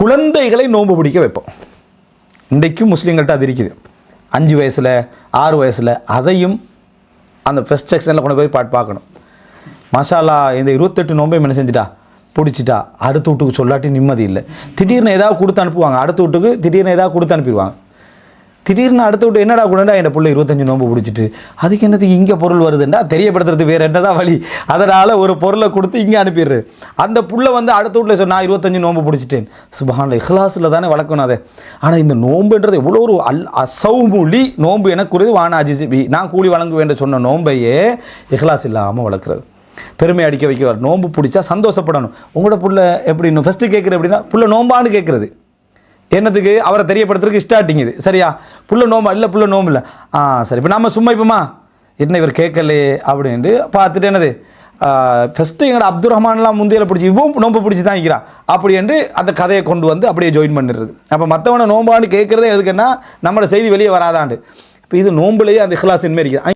குழந்தைகளை நோன்பு பிடிக்க வைப்போம். இன்றைக்கும் முஸ்லீம்கள்ட்ட அது இருக்குது. 5 வயசில் 6 வயசில் அதையும் அந்த ஃபஸ்ட் செக்ஷனில் கொண்டு போய் பார்க்கணும். மாஷா அல்லாஹ், இந்த 28 நோன்பையும் என்ன செஞ்சுட்டா பிடிச்சிட்டா. அடுத்த வீட்டுக்கு சொல்லாட்டி நிம்மதி இல்லை. திடீர்னு ஏதாவது கொடுத்து அனுப்புவாங்க. அடுத்த வீட்டுக்கு திடீர்னு ஏதாவது கொடுத்து அனுப்பிடுவாங்க. திடீர்னு அடுத்த வீட்டு என்னடா கூடா என் பிள்ளை 25 நோன்பு பிடிச்சிட்டு அதுக்கு என்னத்துக்கு இங்கே பொருள் வருதுண்டா தெரியப்படுத்துறது வேறு என்னதான் வழி. அதனால் ஒரு பொருளை கொடுத்து இங்கே அனுப்பிடுறது. அந்த புள்ள வந்து அடுத்த வீட்டில் சொன்னால் 25 நோன்பு பிடிச்சிட்டேன். சுபஹானல்லாஹ், இஹ்லாஸில் தானே வளர்க்கணும் அதை. ஆனால் இந்த நோன்புன்றது எவ்வளோ ஒரு அசௌமுலி நோன்பு எனக்குரியது வான அஜிசிபி, நான் கூலி வழங்குவேன் சொன்ன நோன்பையே இஹ்லாஸ் இல்லாமல் வளர்க்குறது. பெருமை அடிக்க வைக்க நோன்பு பிடிச்சா சந்தோஷப்படணும். உங்களோட புள்ள எப்படி இன்னும் ஃபஸ்ட்டு கேட்குறது எப்படின்னா புள்ள நோம்பான்னு கேட்குறது என்னத்துக்கு அவரை தெரியப்படுத்துறதுக்கு ஸ்டார்டிங் இது. சரியா, புள்ள நோம்பா இல்லை, புள்ள நோம்பு இல்லை. சரி, இப்போ நம்ம சும்மா இப்போமா என்ன இவர் கேட்கலையே அப்படின்ட்டு பார்த்துட்டு என்னது ஃபஸ்ட்டு எங்களோட அப்துல் ரஹ்மான்லாம் முந்தையில பிடிச்சி இவன் நோம்பு பிடிச்சி தான் இருக்கிறா அப்படின்ட்டு அந்த கதையை கொண்டு வந்து அப்படியே ஜாயின் பண்ணிடுறது. அப்போ மற்றவனை நோம்பான்னு கேட்குறதே எதுக்குன்னா நம்மளோட செய்தி வெளியே வராதாண்டு. இப்போ இது நோம்புலேயே அந்த இஹ்லாஸ் இன்மே இருக்குது.